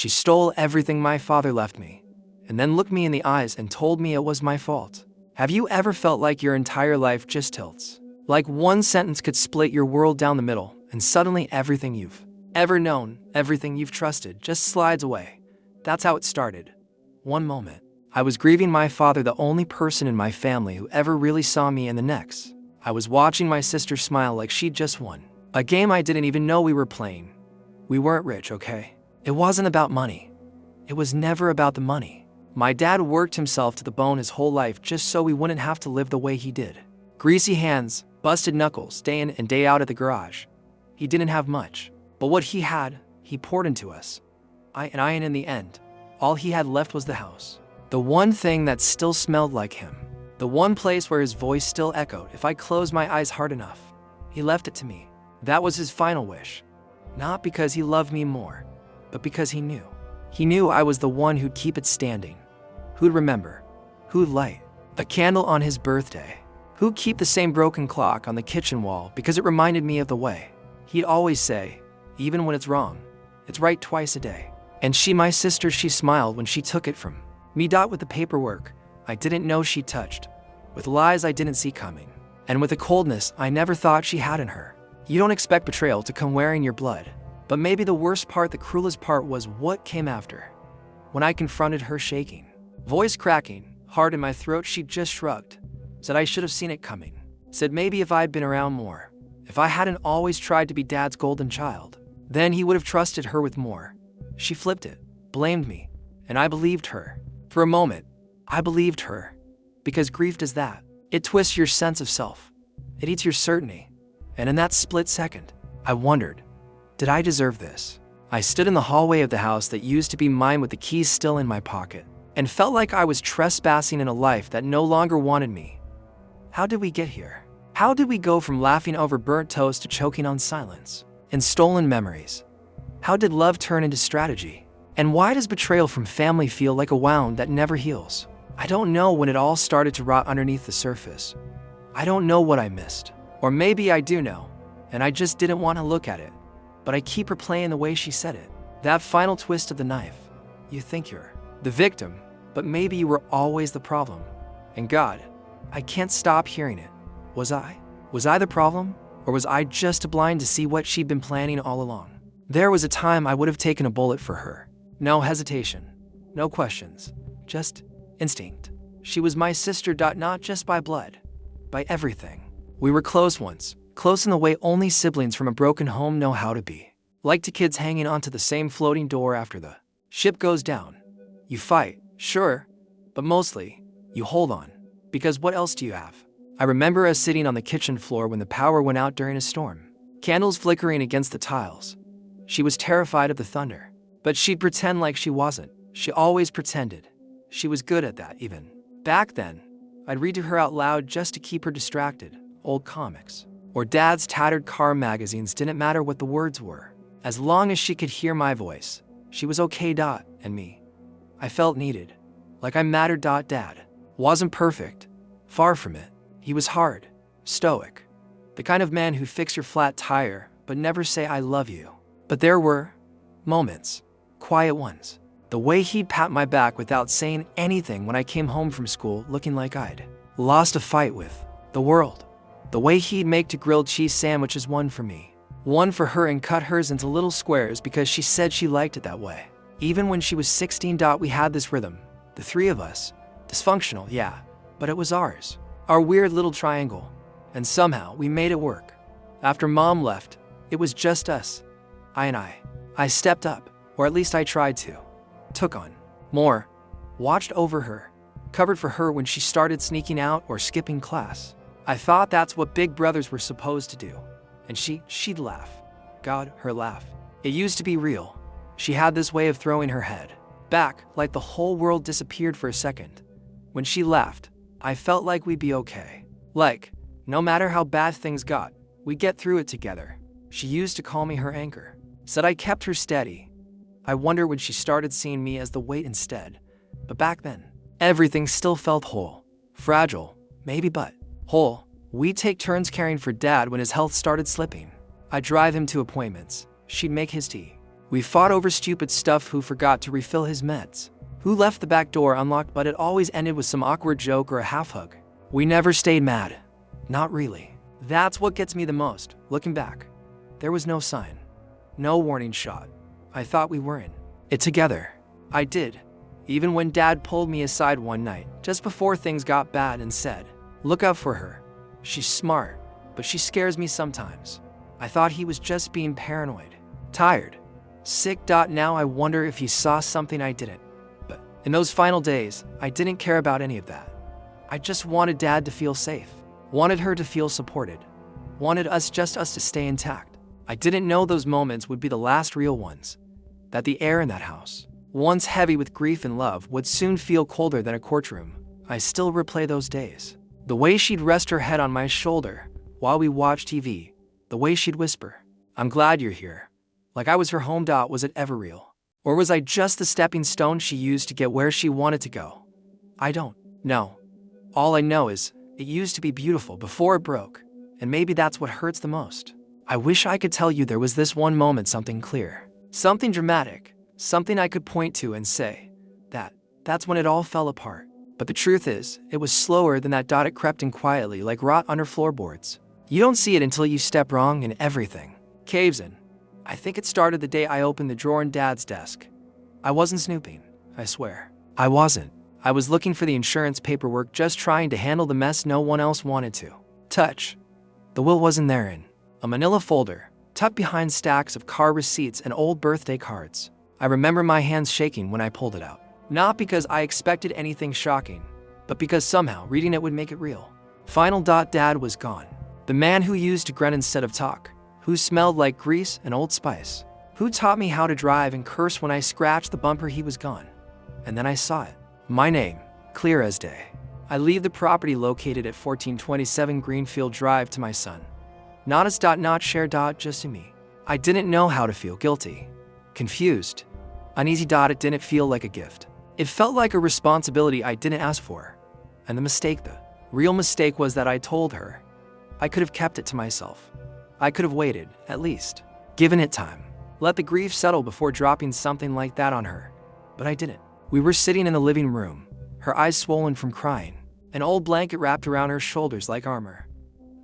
She stole everything my father left me, and then looked me in the eyes and told me it was my fault. Have you ever felt like your entire life just tilts? Like one sentence could split your world down the middle, and suddenly everything you've ever known, everything you've trusted, just slides away. That's how it started. One moment, I was grieving my father, the only person in my family who ever really saw me, and the next, I was watching my sister smile like she'd just won a game I didn't even know we were playing. We weren't rich, okay? It wasn't about money. It was never about the money. My dad worked himself to the bone his whole life just so we wouldn't have to live the way he did. Greasy hands, busted knuckles, day in and day out at the garage. He didn't have much, but what he had, he poured into us. And in the end, all he had left was the house. The one thing that still smelled like him. The one place where his voice still echoed if I closed my eyes hard enough. He left it to me. That was his final wish. Not because he loved me more, but because he knew. He knew I was the one who'd keep it standing. Who'd remember. Who'd light a candle on his birthday. Who'd keep the same broken clock on the kitchen wall because it reminded me of the way. He'd always say, even when it's wrong, it's right twice a day. And she, my sister, she smiled when she took it from me. With the paperwork I didn't know she touched, with lies I didn't see coming, and with a coldness I never thought she had in her. You don't expect betrayal to come wearing your blood, but maybe the worst part, the cruelest part, was what came after. When I confronted her, shaking, voice cracking, heart in my throat, she just shrugged, said I should have seen it coming, said maybe if I'd been around more, if I hadn't always tried to be Dad's golden child, then he would have trusted her with more. She flipped it, blamed me, and I believed her. For a moment, I believed her, because grief does that. It twists your sense of self. It eats your certainty. And in that split second, I wondered, did I deserve this? I stood in the hallway of the house that used to be mine with the keys still in my pocket, and felt like I was trespassing in a life that no longer wanted me. How did we get here? How did we go from laughing over burnt toast to choking on silence and stolen memories? How did love turn into strategy? And why does betrayal from family feel like a wound that never heals? I don't know when it all started to rot underneath the surface. I don't know what I missed. Or maybe I do know, and I just didn't want to look at it. But I keep replaying the way she said it. That final twist of the knife. You think you're the victim, but maybe you were always the problem. And God, I can't stop hearing it. Was I? Was I the problem? Or was I just blind to see what she'd been planning all along? There was a time I would have taken a bullet for her. No hesitation. No questions. Just instinct. She was my sister, not just by blood. By everything. We were close once, close in the way only siblings from a broken home know how to be. Like two kids hanging onto the same floating door after the ship goes down. You fight, sure, but mostly, you hold on. Because what else do you have? I remember us sitting on the kitchen floor when the power went out during a storm. Candles flickering against the tiles. She was terrified of the thunder. But she'd pretend like she wasn't. She always pretended. She was good at that even. Back then, I'd read to her out loud just to keep her distracted. Old comics, or Dad's tattered car magazines, didn't matter what the words were. As long as she could hear my voice, she was okay. And me. I felt needed, like I mattered. Dad wasn't perfect, far from it. He was hard, stoic, the kind of man who'd fix your flat tire, but never say I love you. But there were moments, quiet ones. The way he'd pat my back without saying anything when I came home from school looking like I'd lost a fight with the world. The way he'd make two grilled cheese sandwiches, one for me, one for her, and cut hers into little squares because she said she liked it that way. Even when she was 16, we had this rhythm, the three of us. Dysfunctional, yeah, but it was ours. Our weird little triangle. And somehow we made it work. After Mom left, it was just us. I stepped up, or at least I tried to. Took on more. Watched over her. Covered for her when she started sneaking out or skipping class. I thought that's what big brothers were supposed to do. And she'd laugh. God, her laugh. It used to be real. She had this way of throwing her head back, like the whole world disappeared for a second. When she laughed, I felt like we'd be okay. Like, no matter how bad things got, we'd get through it together. She used to call me her anchor. Said I kept her steady. I wonder when she started seeing me as the weight instead. But back then, everything still felt whole. Fragile, maybe, but whole. We'd take turns caring for Dad when his health started slipping. I'd drive him to appointments. She'd make his tea. We fought over stupid stuff: who forgot to refill his meds, who left the back door unlocked, but it always ended with some awkward joke or a half hug. We never stayed mad. Not really. That's what gets me the most. Looking back, there was no sign, no warning shot. I thought we were in it together. I did. Even when Dad pulled me aside one night, just before things got bad, and said, "Look out for her. She's smart, but she scares me sometimes." I thought he was just being paranoid, tired, sick. Now I wonder if he saw something I didn't. But in those final days, I didn't care about any of that. I just wanted Dad to feel safe, wanted her to feel supported, wanted us to stay intact. I didn't know those moments would be the last real ones, that the air in that house, once heavy with grief and love, would soon feel colder than a courtroom. I still replay those days. The way she'd rest her head on my shoulder while we watched TV, the way she'd whisper, "I'm glad you're here," like I was her home. Was it ever real? Or was I just the stepping stone she used to get where she wanted to go? I don't know. All I know is it used to be beautiful before it broke, and maybe that's what hurts the most. I wish I could tell you there was this one moment, something clear, something dramatic, something I could point to and say, that's when it all fell apart. But the truth is, it was slower than that. It crept in quietly like rot under floorboards. You don't see it until you step wrong and everything caves in. I think it started the day I opened the drawer in Dad's desk. I wasn't snooping, I swear. I wasn't. I was looking for the insurance paperwork, just trying to handle the mess no one else wanted to touch. The will wasn't there, in a manila folder, tucked behind stacks of car receipts and old birthday cards. I remember my hands shaking when I pulled it out. Not because I expected anything shocking, but because somehow reading it would make it real. Final. Dad was gone. The man who used to grin instead of talk, who smelled like grease and Old Spice, who taught me how to drive and curse when I scratched the bumper. He was gone. And then I saw it. My name, clear as day. I leave the property located at 1427 Greenfield Drive to my son. Not as. Not share. Just to me. I didn't know how to feel: guilty, confused, uneasy. It didn't feel like a gift. It felt like a responsibility I didn't ask for. And the real mistake was that I told her. I could have kept it to myself. I could have waited, at least, given it time, let the grief settle before dropping something like that on her. But I didn't. We were sitting in the living room, her eyes swollen from crying, an old blanket wrapped around her shoulders like armor.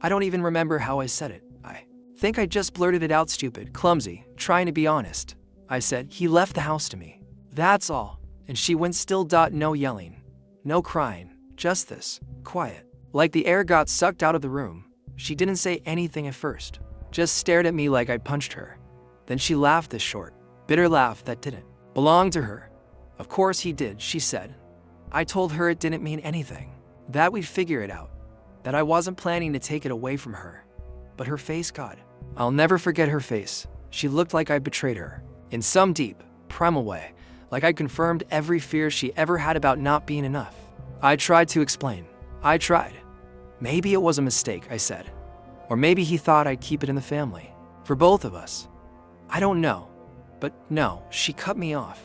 I don't even remember how I said it. I think I just blurted it out, stupid, clumsy, trying to be honest. I said, "He left the house to me. That's all." And she went still. No yelling, no crying, just this, quiet. Like the air got sucked out of the room. She didn't say anything at first, just stared at me like I punched her. Then she laughed, this short, bitter laugh that didn't belong to her. "Of course he did," she said. I told her it didn't mean anything, that we'd figure it out, that I wasn't planning to take it away from her. But her face, God, I'll never forget her face. She looked like I betrayed her, in some deep, primal way, like I confirmed every fear she ever had about not being enough. I tried to explain. I tried. Maybe it was a mistake, I said. Or maybe he thought I'd keep it in the family, for both of us. I don't know. But no, she cut me off.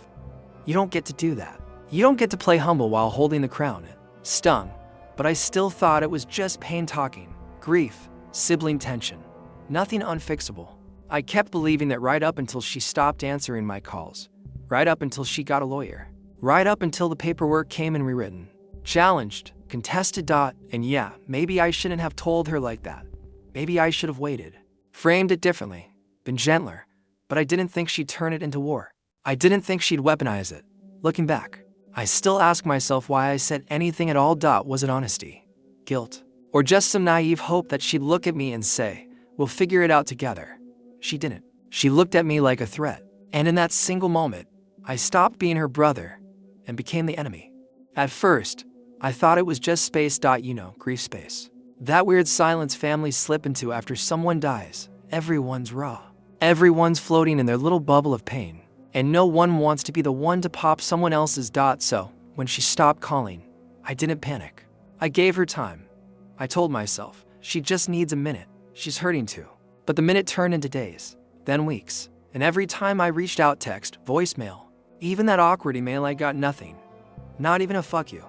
"You don't get to do that. You don't get to play humble while holding the crown." It stung, but I still thought it was just pain talking, grief, sibling tension, nothing unfixable. I kept believing that right up until she stopped answering my calls, right up until she got a lawyer, right up until the paperwork came and rewritten, challenged, contested. And yeah, maybe I shouldn't have told her like that. Maybe I should have waited, framed it differently, been gentler, but I didn't think she'd turn it into war. I didn't think she'd weaponize it. Looking back, I still ask myself why I said anything at all. Was it honesty, guilt, or just some naive hope that she'd look at me and say, "We'll figure it out together"? She didn't. She looked at me like a threat. And in that single moment, I stopped being her brother and became the enemy. At first, I thought it was just space. Grief space. That weird silence families slip into after someone dies. Everyone's raw. Everyone's floating in their little bubble of pain. And no one wants to be the one to pop someone else's. So, when she stopped calling, I didn't panic. I gave her time. I told myself, she just needs a minute. She's hurting too. But the minute turned into days, then weeks. And every time I reached out, text, voicemail, even that awkward email, I got nothing. Not even a "fuck you."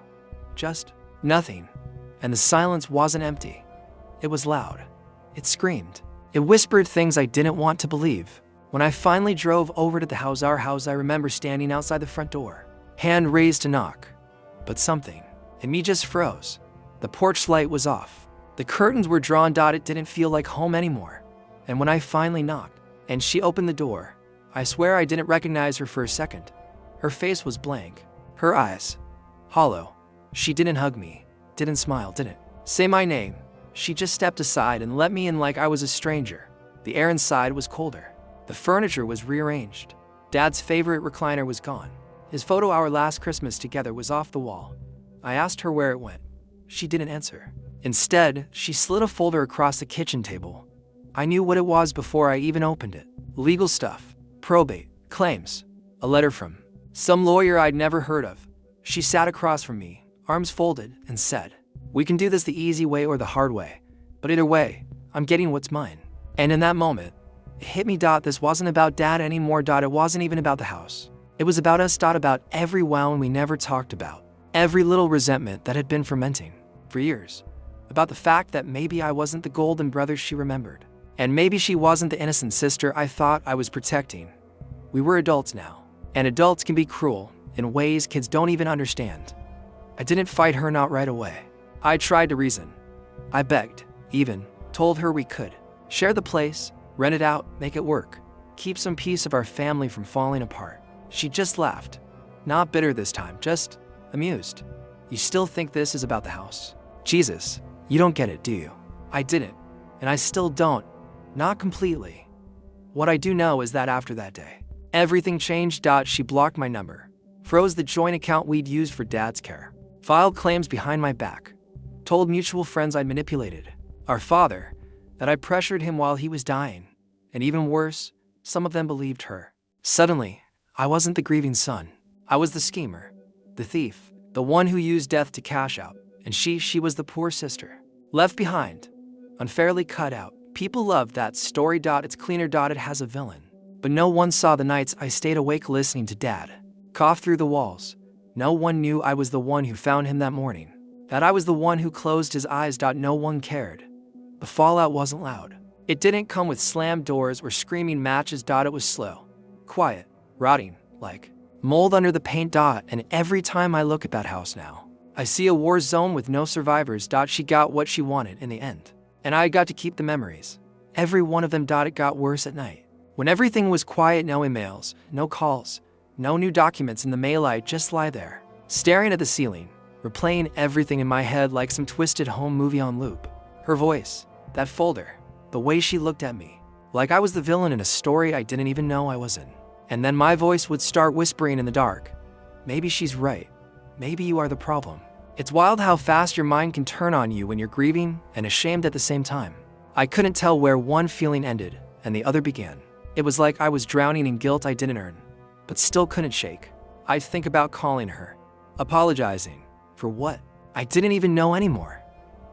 Just nothing. And the silence wasn't empty. It was loud. It screamed. It whispered things I didn't want to believe. When I finally drove over to our house, I remember standing outside the front door, hand raised to knock. But something in me just froze. The porch light was off. The curtains were drawn. It didn't feel like home anymore. And when I finally knocked and she opened the door, I swear I didn't recognize her for a second. Her face was blank. Her eyes hollow. She didn't hug me, didn't smile, didn't say my name. She just stepped aside and let me in like I was a stranger. The air inside was colder. The furniture was rearranged. Dad's favorite recliner was gone. His photo our last Christmas together was off the wall. I asked her where it went. She didn't answer. Instead, she slid a folder across the kitchen table. I knew what it was before I even opened it. Legal stuff, probate, claims, a letter from some lawyer I'd never heard of. She sat across from me, arms folded, and said, "We can do this the easy way or the hard way. But either way, I'm getting what's mine." And in that moment, it hit me. This wasn't about Dad anymore. It wasn't even about the house. It was about us. About every wound we never talked about. Every little resentment that had been fermenting for years. About the fact that maybe I wasn't the golden brother she remembered. And maybe she wasn't the innocent sister I thought I was protecting. We were adults now. And adults can be cruel in ways kids don't even understand. I didn't fight her, not right away. I tried to reason. I begged, even told her we could share the place, rent it out, make it work, keep some piece of our family from falling apart. She just laughed. Not bitter this time, just amused. "You still think this is about the house? Jesus, you don't get it, do you?" I didn't, and I still don't. Not completely. What I do know is that after that day, everything changed. She blocked my number, froze the joint account we'd used for Dad's care, filed claims behind my back, told mutual friends I'd manipulated our father, that I pressured him while he was dying, and even worse, some of them believed her. Suddenly, I wasn't the grieving son. I was the schemer, the thief, the one who used death to cash out, and she was the poor sister, left behind, unfairly cut out. People loved that story. It's cleaner. It has a villain. But no one saw the nights I stayed awake listening to Dad cough through the walls. No one knew I was the one who found him that morning, that I was the one who closed his eyes. No one cared. The fallout wasn't loud. It didn't come with slammed doors or screaming matches. It was slow, quiet, rotting, like mold under the paint. And every time I look at that house now, I see a war zone with no survivors. She got what she wanted in the end, and I got to keep the memories. Every one of them. It got worse at night. When everything was quiet, no emails, no calls, no new documents in the mail, I just lie there, staring at the ceiling, replaying everything in my head like some twisted home movie on loop. Her voice, that folder, the way she looked at me, like I was the villain in a story I didn't even know I was in. And then my voice would start whispering in the dark, "Maybe she's right. Maybe you are the problem." It's wild how fast your mind can turn on you when you're grieving and ashamed at the same time. I couldn't tell where one feeling ended and the other began. It was like I was drowning in guilt I didn't earn, but still couldn't shake. I'd think about calling her, apologizing. For what? I didn't even know anymore.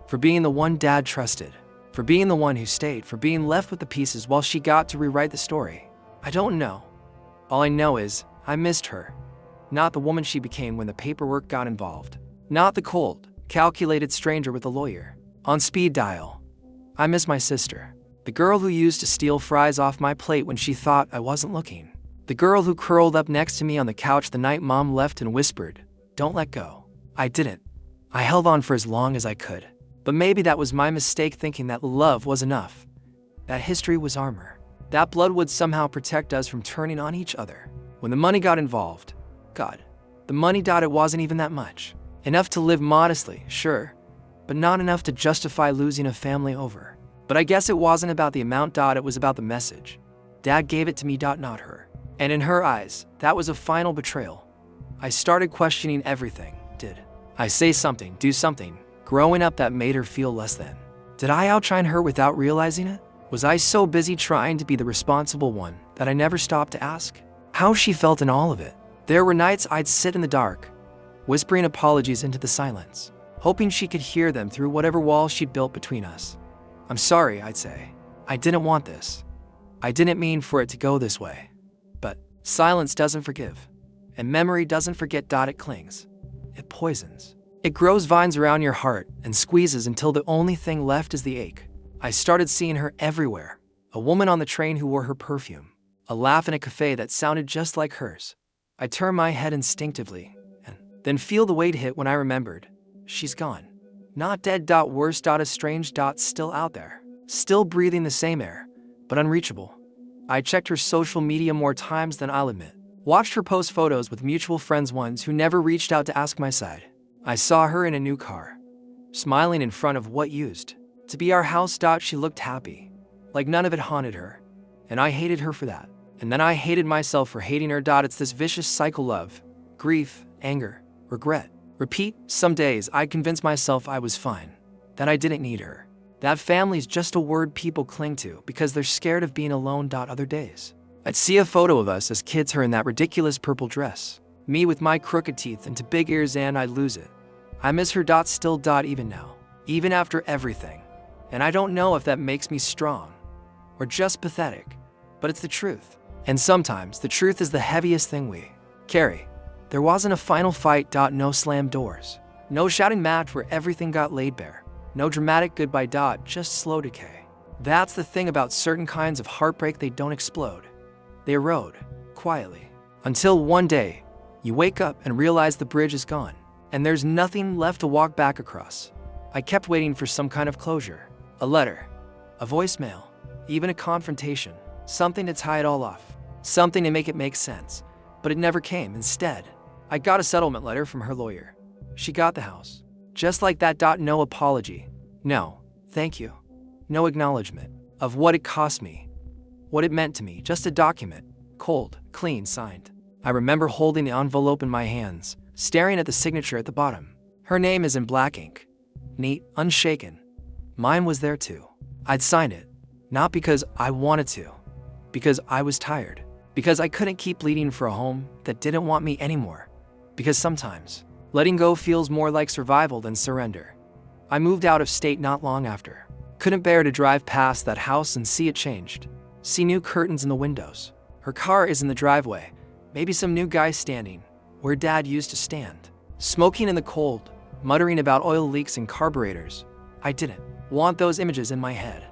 For being the one Dad trusted. For being the one who stayed. For being left with the pieces while she got to rewrite the story. I don't know. All I know is I missed her. Not the woman she became when the paperwork got involved. Not the cold, calculated stranger with a lawyer on speed dial. I miss my sister. The girl who used to steal fries off my plate when she thought I wasn't looking. The girl who curled up next to me on the couch the night Mom left and whispered, "Don't let go." I didn't. I held on for as long as I could. But maybe that was my mistake, thinking that love was enough. That history was armor. That blood would somehow protect us from turning on each other. When the money got involved, God, the money. It wasn't even that much. Enough to live modestly, sure, but not enough to justify losing a family over. But I guess it wasn't about the amount. It was about the message. Dad gave it to me. Not her. And in her eyes, that was a final betrayal. I started questioning everything. Did I say something, do something, growing up that made her feel less than? Did I outshine her without realizing it? Was I so busy trying to be the responsible one that I never stopped to ask how she felt in all of it? There were nights I'd sit in the dark, whispering apologies into the silence, hoping she could hear them through whatever wall she'd built between us. "I'm sorry," I'd say. "I didn't want this. I didn't mean for it to go this way." But silence doesn't forgive, and memory doesn't forget. It clings. It poisons. It grows vines around your heart and squeezes until the only thing left is the ache. I started seeing her everywhere. A woman on the train who wore her perfume. a laugh in a cafe that sounded just like hers. I turn my head instinctively, and then feel the weight hit when I remembered. She's gone. Not dead. Worse. Estranged. Still out there. Still breathing the same air, but unreachable. I checked her social media more times than I'll admit. Watched her post photos with mutual friends, ones who never reached out to ask my side. I saw her in a new car, smiling in front of what used to be our house. She looked happy, like none of it haunted her, and I hated her for that. And then I hated myself for hating her. It's this vicious cycle of grief, anger, regret. Repeat. Some days I'd convince myself I was fine, that I didn't need her, that family's just a word people cling to because they're scared of being alone. Other days, I'd see a photo of us as kids, her in that ridiculous purple dress, me with my crooked teeth and big ears, and I'd lose it. I miss her. Still. Even now, even after everything. And I don't know if that makes me strong or just pathetic, but it's the truth. And sometimes the truth is the heaviest thing we carry. There wasn't a final fight. No slammed doors. No shouting match where everything got laid bare. No dramatic goodbye. Just slow decay. That's the thing about certain kinds of heartbreak. They don't explode. They erode, quietly. Until one day, you wake up and realize the bridge is gone, and there's nothing left to walk back across. I kept waiting for some kind of closure. A letter, a voicemail, even a confrontation. Something to tie it all off. Something to make it make sense. But it never came. Instead, I got a settlement letter from her lawyer. She got the house. Just like that. No apology. No, thank you. No acknowledgement of what it cost me, what it meant to me. Just a document, cold, clean, signed. I remember holding the envelope in my hands, staring at the signature at the bottom. Her name is in black ink. Neat, unshaken. Mine was there too. I'd signed it, not because I wanted to, because I was tired. Because I couldn't keep bleeding for a home that didn't want me anymore. Because sometimes, letting go feels more like survival than surrender. I moved out of state not long after. Couldn't bear to drive past that house and see it changed. See new curtains in the windows. Her car is in the driveway. Maybe some new guy standing where Dad used to stand. Smoking in the cold, muttering about oil leaks and carburetors. I didn't want those images in my head.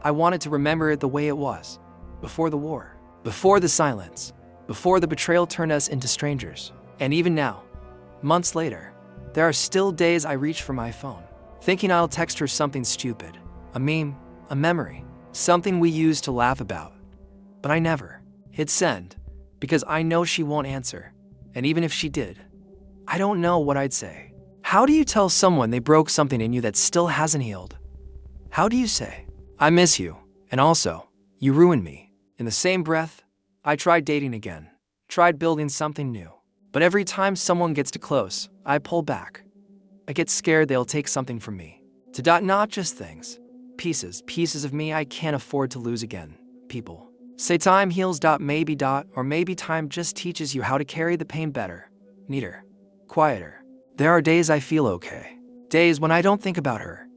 I wanted to remember it the way it was, before the war. Before the silence, before the betrayal turned us into strangers. And even now, months later, there are still days I reach for my phone, thinking I'll text her something stupid, a meme, a memory, something we used to laugh about. But I never hit send, because I know she won't answer. And even if she did, I don't know what I'd say. How do you tell someone they broke something in you that still hasn't healed? How do you say, I miss you, and also, you ruined me? In the same breath, I tried dating again, tried building something new. But every time someone gets too close, I pull back. I get scared they'll take something from me. Not just things, pieces of me I can't afford to lose again. People say time heals. Maybe. Or maybe time just teaches you how to carry the pain better, neater, quieter. There are days I feel okay. Days when I don't think about her.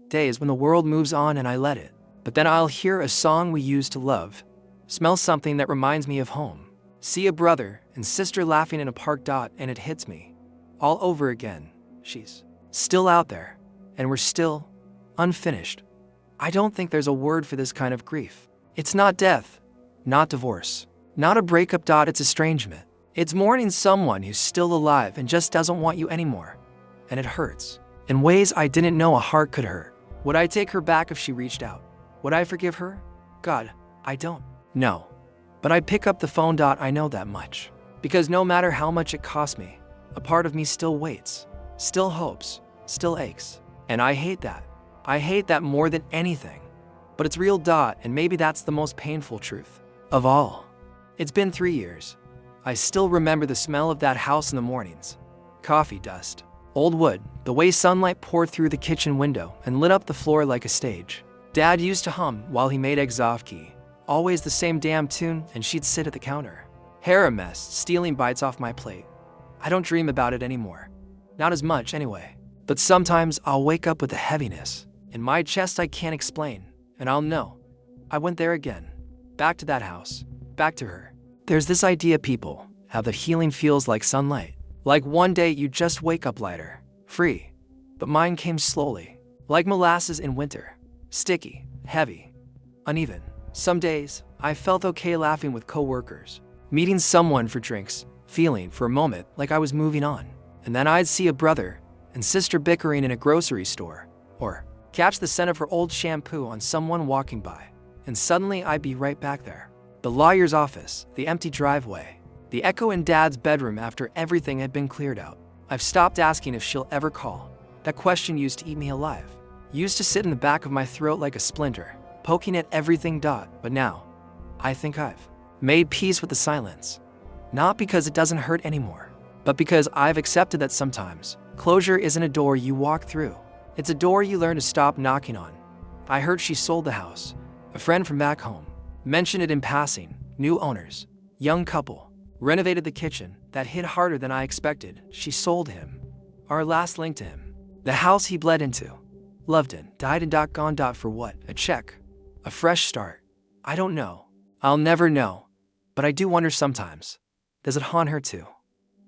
Days when the world moves on and I let it. But then I'll hear a song we used to love. Smell something that reminds me of home. See a brother and sister laughing in a park. And it hits me all over again. She's still out there, and we're still unfinished. I don't think there's a word for this kind of grief. It's not death, not divorce, not a breakup. It's estrangement. It's mourning someone who's still alive and just doesn't want you anymore. And it hurts in ways I didn't know a heart could hurt. Would I take her back if she reached out? Would I forgive her? God, I don't. No, but I'd pick up the phone. I know that much. Because no matter how much it cost me, a part of me still waits, still hopes, still aches. And I hate that. I hate that more than anything. But it's real. And maybe that's the most painful truth of all. It's been 3 years. I still remember the smell of that house in the mornings. Coffee dust, old wood, the way sunlight poured through the kitchen window and lit up the floor like a stage. Dad used to hum while he made eggs off key. Always the same damn tune, and she'd sit at the counter. Hair a mess, stealing bites off my plate. I don't dream about it anymore. Not as much, anyway. But sometimes I'll wake up with a heaviness in my chest I can't explain, and I'll know. I went there again. Back to that house. Back to her. There's this idea people have that healing feels like sunlight. Like one day you just wake up lighter, free. But mine came slowly. Like molasses in winter. Sticky, heavy, uneven. Some days, I felt okay laughing with coworkers, meeting someone for drinks, feeling for a moment like I was moving on. And then I'd see a brother and sister bickering in a grocery store, or catch the scent of her old shampoo on someone walking by, and suddenly I'd be right back there. The lawyer's office, the empty driveway, the echo in Dad's bedroom after everything had been cleared out. I've stopped asking if she'll ever call. That question used to eat me alive. Used to sit in the back of my throat like a splinter, poking at everything. But now, I think I've made peace with the silence. Not because it doesn't hurt anymore, but because I've accepted that sometimes closure isn't a door you walk through. It's a door you learn to stop knocking on. I heard she sold the house. A friend from back home mentioned it in passing. New owners, young couple, renovated the kitchen. That hit harder than I expected. She sold him our last link to him. The house he bled into, loved it, died and gone. For what? A check? A fresh start? I don't know. I'll never know. But I do wonder sometimes, does it haunt her too?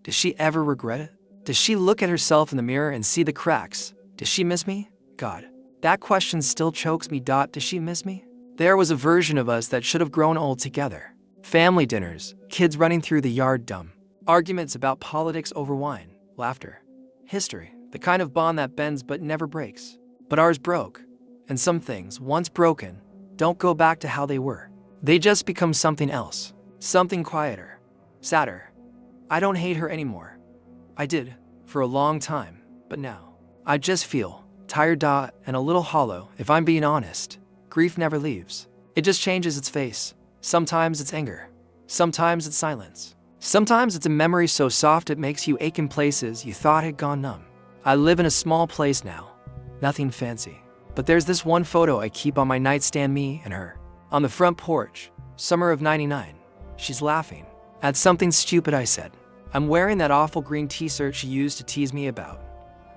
Does she ever regret it? Does she look at herself in the mirror and see the cracks? Does she miss me? God, that question still chokes me. Does she miss me? There was a version of us that should have grown old together. Family dinners, kids running through the yard dumb. Arguments about politics over wine, laughter, history, the kind of bond that bends but never breaks. But ours broke. And some things, once broken, don't go back to how they were. They just become something else. Something quieter, sadder. I don't hate her anymore. I did, for a long time, but now, I just feel tired and a little hollow. If I'm being honest, grief never leaves. It just changes its face. Sometimes it's anger. Sometimes it's silence. Sometimes it's a memory so soft it makes you ache in places you thought had gone numb. I live in a small place now. Nothing fancy. But there's this one photo I keep on my nightstand, me and her. On the front porch, summer of '99. She's laughing at something stupid I said. I'm wearing that awful green t-shirt she used to tease me about.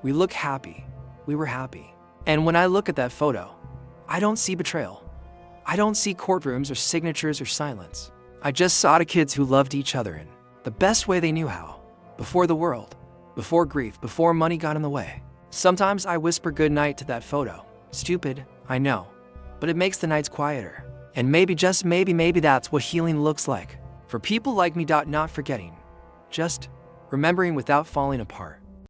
We look happy. We were happy. And when I look at that photo, I don't see betrayal. I don't see courtrooms or signatures or silence. I just saw the kids who loved each other in the best way they knew how. Before the world, before grief, before money got in the way. Sometimes I whisper goodnight to that photo. Stupid, I know, but it makes the nights quieter. And maybe, just maybe that's what healing looks like. For people like me. Not forgetting, just remembering without falling apart.